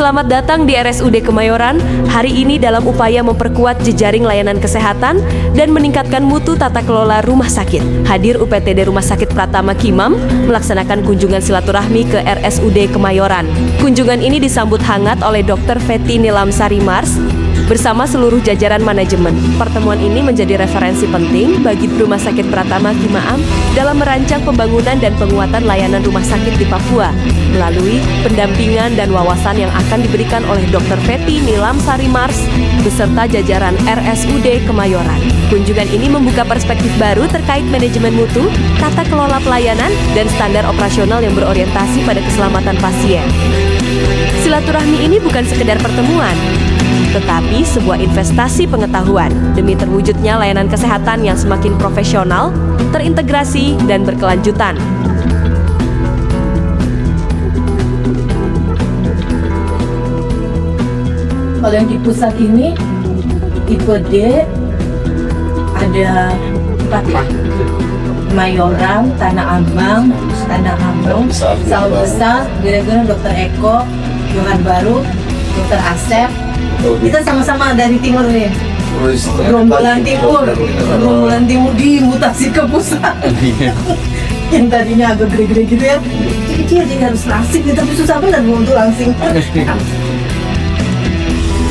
Selamat datang di RSUD Kemayoran. Hari ini dalam upaya memperkuat jejaring layanan kesehatan dan meningkatkan mutu tata kelola rumah sakit. Hadir UPTD Rumah Sakit Pratama Kimam melaksanakan kunjungan silaturahmi ke RSUD Kemayoran. Kunjungan ini disambut hangat oleh Dr. Fety Nilamsari Mars bersama seluruh jajaran manajemen. Pertemuan ini menjadi referensi penting bagi Rumah Sakit Pratama Kimam dalam merancang pembangunan dan penguatan layanan rumah sakit di Papua melalui pendampingan dan wawasan yang akan diberikan oleh Dr. Fety Nilamsari Mars beserta jajaran RSUD Kemayoran. Kunjungan ini membuka perspektif baru terkait manajemen mutu, tata kelola pelayanan, dan standar operasional yang berorientasi pada keselamatan pasien. Silaturahmi ini bukan sekedar pertemuan, tetapi sebuah investasi pengetahuan demi terwujudnya layanan kesehatan yang semakin profesional, terintegrasi, dan berkelanjutan. Kalau yang di pusat ini, tipe D, ada 4 ya. Kemayoran, Tanah Abang, Sawah Besar, Geregeran Dr. Eko, Johan Baru, Dr. Asep. Kita sama-sama dari timur nih. Gerombolan timur dimutasi ke pusat. Yang tadinya agak gede-gede gitu ya, kecil jadi harus langsing, tapi susah benar untuk langsing.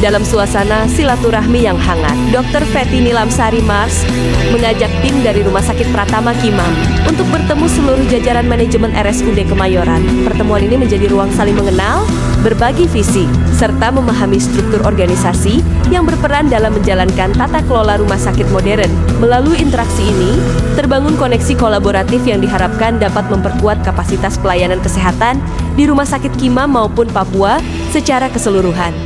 Dalam suasana silaturahmi yang hangat, Dr. Fety Nilamsari Mars mengajak tim dari Rumah Sakit Pratama Kimam untuk bertemu seluruh jajaran manajemen RSUD Kemayoran. Pertemuan ini menjadi ruang saling mengenal, berbagi visi, serta memahami struktur organisasi yang berperan dalam menjalankan tata kelola rumah sakit modern. Melalui interaksi ini, terbangun koneksi kolaboratif yang diharapkan dapat memperkuat kapasitas pelayanan kesehatan di Rumah Sakit Kimam maupun Papua secara keseluruhan.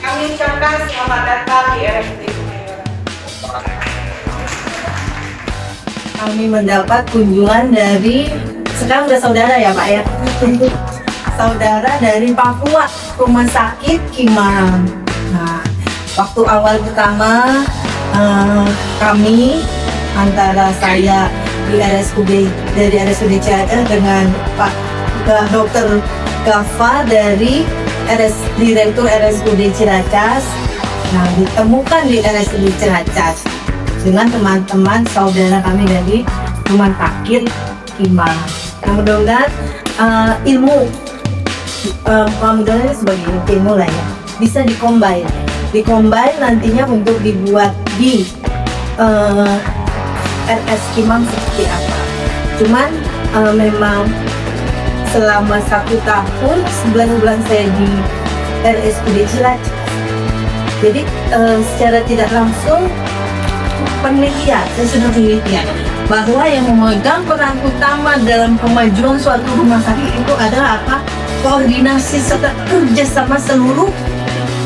Kami ucapkan selamat datang di RSUD Kemayoran. Kami mendapat kunjungan dari, sekarang udah saudara ya Pak ya, saudara dari Papua, Rumah Sakit Kimam. Nah, waktu awal pertama kami antara saya di RSUD dari RSUD Cilacap dengan Pak Dr. Gafa dari Direktur RSUD Ciracas. Nah, ditemukan di RSUD Ciracas dengan teman-teman saudara kami dari Rumah Sakit Kimam. Nah, mudah-mudahan ilmu sebagai ilmu lah ya, bisa dikombin nantinya untuk dibuat di RS Kimam seperti apa. Cuman memang selama 1 tahun 9 bulan saya di RSUD Cilacap, jadi secara tidak langsung penelitian, saya sudah penelitian bahwa yang memegang peran utama dalam kemajuan suatu rumah sakit itu adalah apa? Koordinasi serta kerjasama seluruh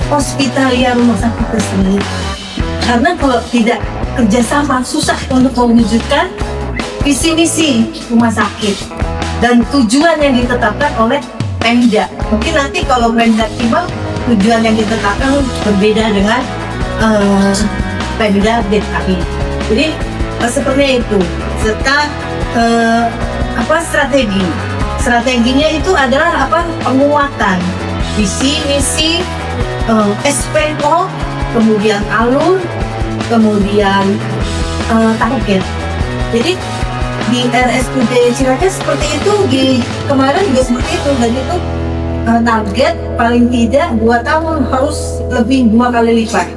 hospitalia rumah sakit tersebut. Karena kalau tidak kerjasama, susah untuk mewujudkan visi misi rumah sakit dan tujuan yang ditetapkan oleh Pemda. Mungkin nanti kalau Pemda Kimam tujuan yang ditetapkan berbeda dengan Pemda DKI. Jadi seperti itu. Serta strateginya itu adalah penguatan visi misi, SPO, kemudian alur, kemudian target. Jadi di RSUD Ciracas seperti itu, di kemarin juga seperti itu, dan itu target paling tidak 2 tahun harus lebih 2 kali lipat.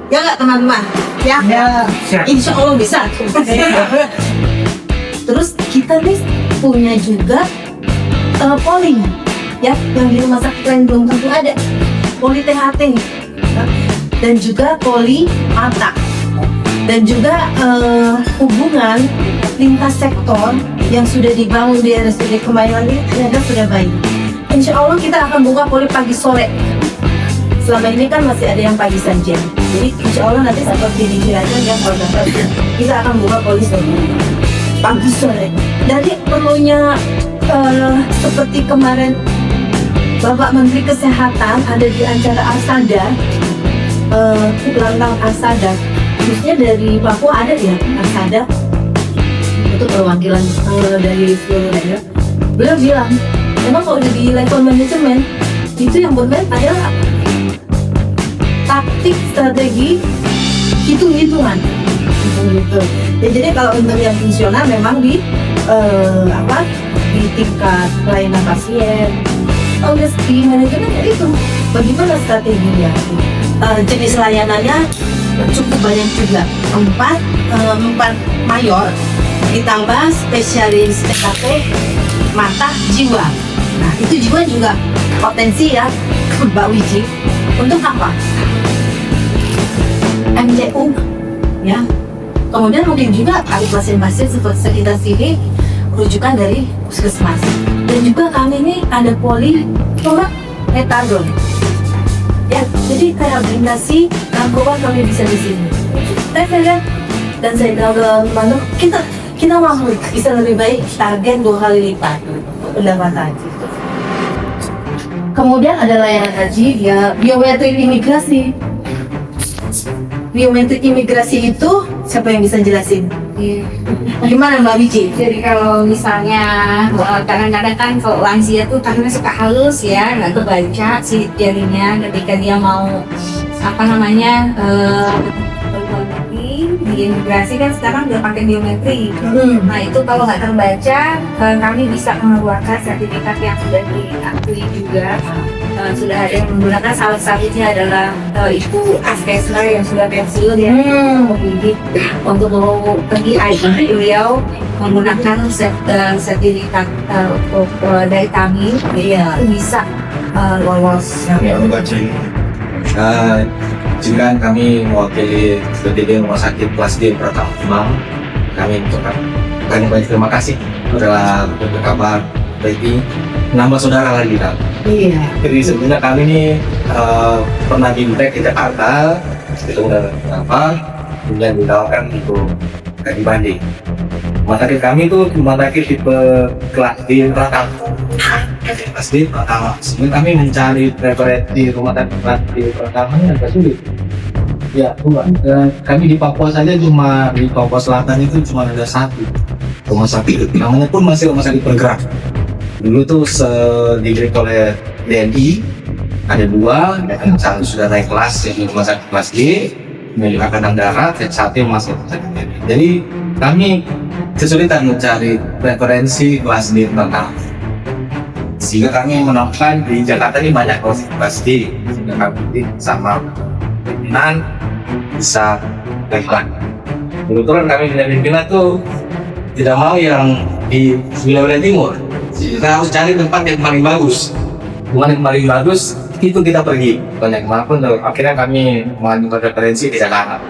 Ya nggak teman-teman? Ya. Insya Allah bisa. Terus kita nih punya juga poli, ya, yang di rumah sakit lain belum tentu ada. Poli THT, dan juga poli mata, dan juga hubungan lintas sektor yang sudah dibangun di RSUD Kemayoran ini ternyata sudah baik. Insya Allah kita akan buka poli pagi sore. Selama ini kan masih ada yang pagi saja. Jadi insya Allah nanti seperti di Cilacap yang kita akan buka poli sore, pagi sore. Dari perlunya seperti kemarin Bapak Menteri Kesehatan ada di acara Asada, ulang tahun Asada, khususnya dari Papua ada ya, Mas Ada, itu perwakilan dari seluruh daerah. Beliau bilang, emang kalau di level manajemen itu yang bermain adalah apa? Taktik, strategi, hitung-hitungan, gitu. Ya, jadi kalau untuk yang fungsional memang di di tingkat pelayanan pasien. Kalau di manajemen ya itu bagaimana strateginya? Jenis layanannya cukup banyak juga, 4 mayor ditambah spesialis TKP mata jiwa. Nah itu jiwa juga potensi ya Mbak Wiji. Untuk apa? MCU ya. Kemudian mungkin juga ada pasien-pasien seperti sekitar sini rujukan dari puskesmas. Dan juga kami ini ada poliklinik metadon. Ya, jadi rehabilitasi narkoba kami bisa di sini. Saya lihat dan saya tahu mana kita mau bisa lebih baik, target 2 kali lipat pendapatan. Kemudian ada layanan haji ya, biometrik imigrasi. Biometrik imigrasi itu siapa yang bisa jelasin? Gimana Mbak Wiji? Jadi kalau misalnya kadang-kadang kan kalau lansia tuh tangannya suka halus ya, nggak kebaca si jarinya ketika dia mau di imigrasi kan sekarang udah pakai biometri. Nah itu kalau nggak terbaca, kami bisa mengeluarkan sertifikat yang sudah diakui juga. Sudah ada yang menggunakan, salah satunya adalah Ibu Askesner yang sudah pensiun ya, untuk mau pergi haji beliau menggunakan sertifikat dari kami, jadi bisa lolos. Ya, membaca ini. Juga kami mewakili PTD Rumah Sakit Kelas D Pratama Kemang. Kami ucapkan banyak terima kasih adalah kabar berarti nambah saudara lagi kan. Iya. Jadi sebenarnya kami ini pernah di Jakarta, itu udah kemudian ditawarkan untuk di Bandung. Rumah sakit kami itu rumah sakit tipe kelas D Pratama. Kelas D Pratama. Sebenarnya kami mencari referensi rumah sakit kelas D Pratama ini agak sulit. Ya, kami di Papua saja di Papua Selatan itu cuma ada 1 rumah sakit. Namanya pun masih rumah sakit bergerak. Dulu tuh didirikan oleh DNI, ada 2, yang 1 sudah naik kelas, yaitu rumah sakit kelas D, milik Angkatan Darat, dan 1 yang masih rumah sakit DNI. Jadi kami kesulitan mencari referensi kelas D tentang, sehingga kami menemukan di Jakarta ini banyak kelas D, sehingga kami sama pimpinan bisa baiklah. Kebetulan kami pimpinan tuh tidak mau yang di wilayah timur. Kita harus cari tempat yang paling bagus. Yang paling bagus itu kita pergi banyak maupun akhirnya kami mengajukan referensi di Jakarta.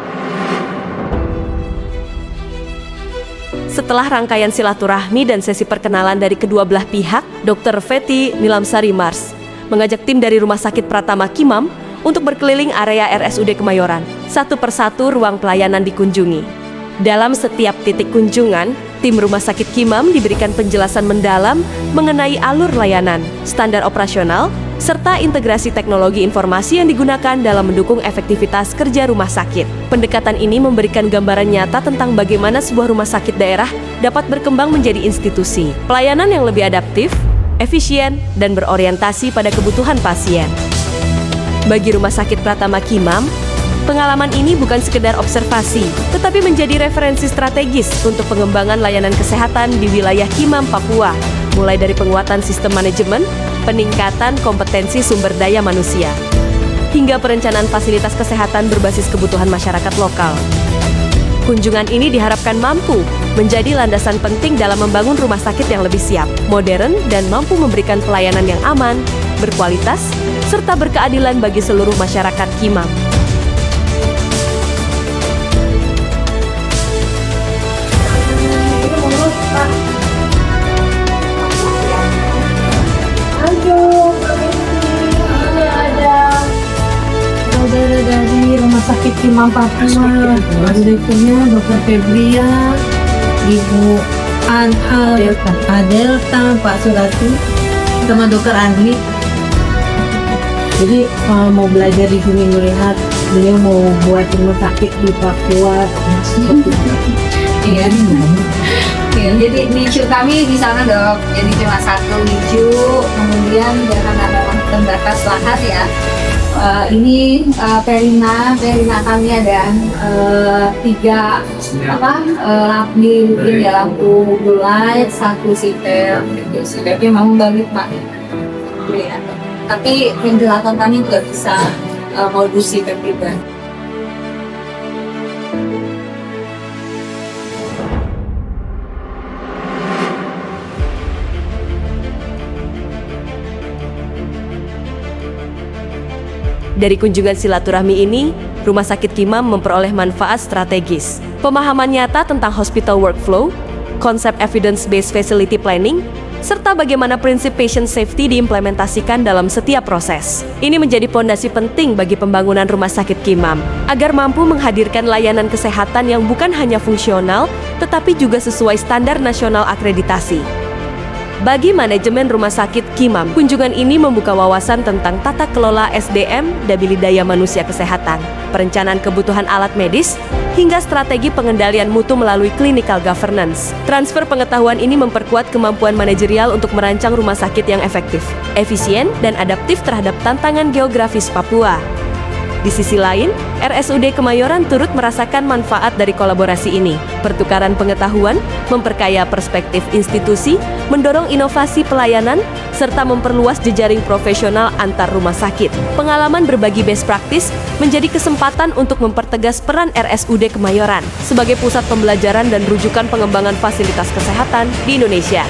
Setelah rangkaian silaturahmi dan sesi perkenalan dari kedua belah pihak, Dr. Feti Nilamsari Mars mengajak tim dari Rumah Sakit Pratama Kimam untuk berkeliling area RSUD Kemayoran. Satu persatu ruang pelayanan dikunjungi. Dalam setiap titik kunjungan, tim Rumah Sakit Kimam diberikan penjelasan mendalam mengenai alur layanan, standar operasional, serta integrasi teknologi informasi yang digunakan dalam mendukung efektivitas kerja rumah sakit. Pendekatan ini memberikan gambaran nyata tentang bagaimana sebuah rumah sakit daerah dapat berkembang menjadi institusi. Pelayanan yang lebih adaptif, efisien, dan berorientasi pada kebutuhan pasien. Bagi Rumah Sakit Pratama Kimam, pengalaman ini bukan sekedar observasi, tetapi menjadi referensi strategis untuk pengembangan layanan kesehatan di wilayah Kimam, Papua, mulai dari penguatan sistem manajemen, peningkatan kompetensi sumber daya manusia, hingga perencanaan fasilitas kesehatan berbasis kebutuhan masyarakat lokal. Kunjungan ini diharapkan mampu menjadi landasan penting dalam membangun rumah sakit yang lebih siap, modern, dan mampu memberikan pelayanan yang aman, berkualitas, serta berkeadilan bagi seluruh masyarakat Kimam. Saudara dari Rumah Sakit Kimam Papua, direkturnya Dr. Febria, Ibu Adelta, Pak Surati, sama Dr. Andri. Jadi mau belajar di sini melihat beliau mau buat rumah sakit di Papua. Iya. Iya, jadi NICU kami di sana dok, jadi cuma satu NICU, kemudian karena memang terbatas lahan ya. Ini perina kami ada 3 lampu blue light, 1 sipil, sipilnya memang banget pak. Ya. Tapi ventilator kami nggak bisa modus sipil juga. Dari kunjungan silaturahmi ini, Rumah Sakit Kimam memperoleh manfaat strategis. Pemahaman nyata tentang hospital workflow, konsep evidence-based facility planning, serta bagaimana prinsip patient safety diimplementasikan dalam setiap proses. Ini menjadi pondasi penting bagi pembangunan Rumah Sakit Kimam, agar mampu menghadirkan layanan kesehatan yang bukan hanya fungsional, tetapi juga sesuai standar nasional akreditasi. Bagi manajemen Rumah Sakit Kimam, kunjungan ini membuka wawasan tentang tata kelola SDM, daya manusia kesehatan, perencanaan kebutuhan alat medis, hingga strategi pengendalian mutu melalui clinical governance. Transfer pengetahuan ini memperkuat kemampuan manajerial untuk merancang rumah sakit yang efektif, efisien, dan adaptif terhadap tantangan geografis Papua. Di sisi lain, RSUD Kemayoran turut merasakan manfaat dari kolaborasi ini. Pertukaran pengetahuan, memperkaya perspektif institusi, mendorong inovasi pelayanan, serta memperluas jejaring profesional antar rumah sakit. Pengalaman berbagi best practice menjadi kesempatan untuk mempertegas peran RSUD Kemayoran sebagai pusat pembelajaran dan rujukan pengembangan fasilitas kesehatan di Indonesia.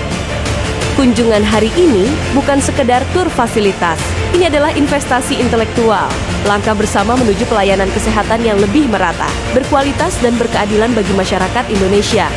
Kunjungan hari ini bukan sekedar tur fasilitas, ini adalah investasi intelektual, langkah bersama menuju pelayanan kesehatan yang lebih merata, berkualitas dan berkeadilan bagi masyarakat Indonesia.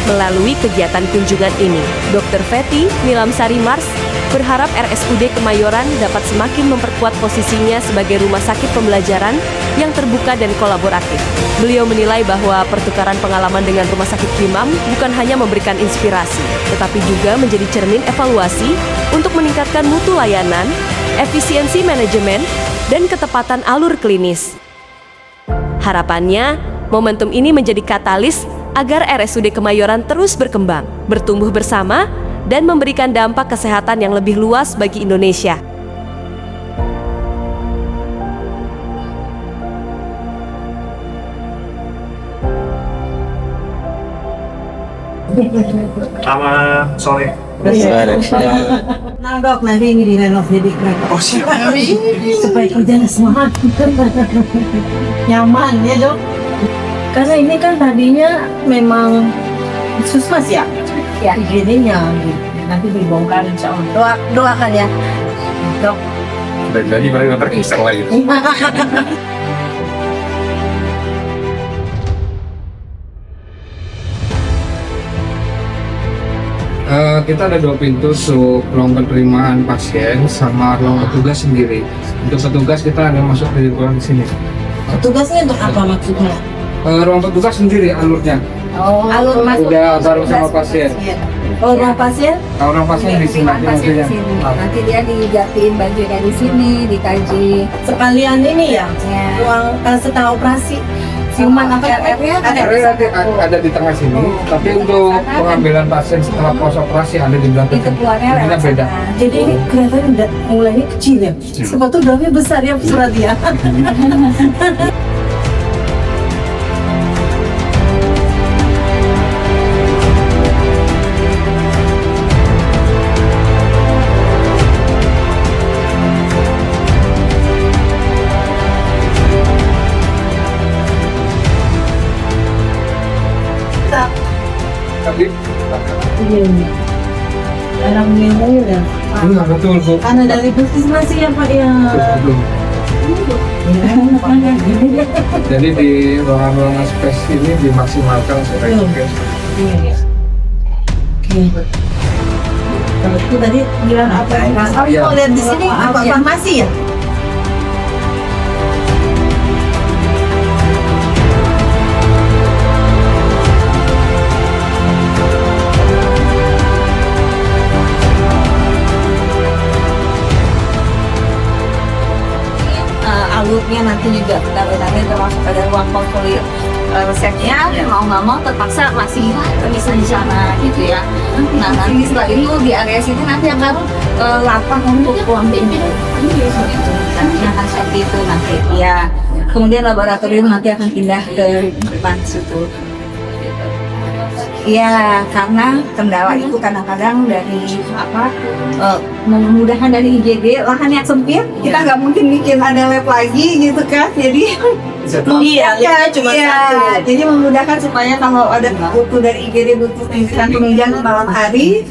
Melalui kegiatan kunjungan ini, Dr. Fetty Nilamsari Mars berharap RSUD Kemayoran dapat semakin memperkuat posisinya sebagai rumah sakit pembelajaran yang terbuka dan kolaboratif. Beliau menilai bahwa pertukaran pengalaman dengan Rumah Sakit Kimam bukan hanya memberikan inspirasi, tetapi juga menjadi cermin evaluasi untuk meningkatkan mutu layanan, efisiensi manajemen, dan ketepatan alur klinis. Harapannya, momentum ini menjadi katalis agar RSUD Kemayoran terus berkembang, bertumbuh bersama, dan memberikan dampak kesehatan yang lebih luas bagi Indonesia. Selamat sore. Nah dok, nanti ini direnov jadi keren. Oh siap. Supaya kerjanya semangat. Nyaman ya dok. Karena ini kan tadinya memang puskesmas ya. Ya, IGD-nya gitu. Nanti dibongkar insya Allah. Doakan ya. Dok. Jadi mereka terkisah lagi. Kita ada 2 pintu untuk ruang penerimaan pasien sama ruang petugas sendiri. Untuk petugas kita ada masuk dari ruang sini. Petugasnya untuk apa maksudnya? Ruang petugas sendiri alurnya. Oh, alur masuk. Udah bareng sama pasien. Oh, ruang pasien? Kalau orang pasien di sini nanti Pasien di maksudnya. sini. Nanti dia dijapiin bajunya di sini, dikaji. Sekalian ini ya? Ya. Ruang setelah operasi. Siuman apa RR-nya Ada di tengah sini, tapi untuk pengambilan pasien setelah pos operasi ada di belakang. Itu keluarnya Ini lewat beda. sana. Jadi ini kelihatannya udah mulainya kecil ya? Sepatu dalamnya besar ya surat ya? Tapi Iya. Anak mewah ya. iya betul Bu. Karena dari puskesmas ya Pak ya. Betul. Jadi di ruangan-ruangan space ini dimaksimalkan sebagai Oke. Kalau itu tadi bilang apa? Oh, Iya. lihat di sini apa farmasi ya? resepnya nanti juga benar-benar termasuk pada ruang portfolio resepnya, mau nggak mau terpaksa masih bisa di sana gitu ya. Nah nanti setelah itu di area situ nanti akan lapang untuk ruang bingung gitu. Nantinya akan seperti itu nanti ya. Kemudian laboratorium nanti akan pindah ke depan situ. Ya, karena kendala itu kadang-kadang dari memudahkan dari IGD lahan yang sempit, kita nggak mungkin bikin ada lab lagi gitu kan, jadi jadi memudahkan supaya kalau ada butuh dari IGD butuh penelitian penunjang malam hari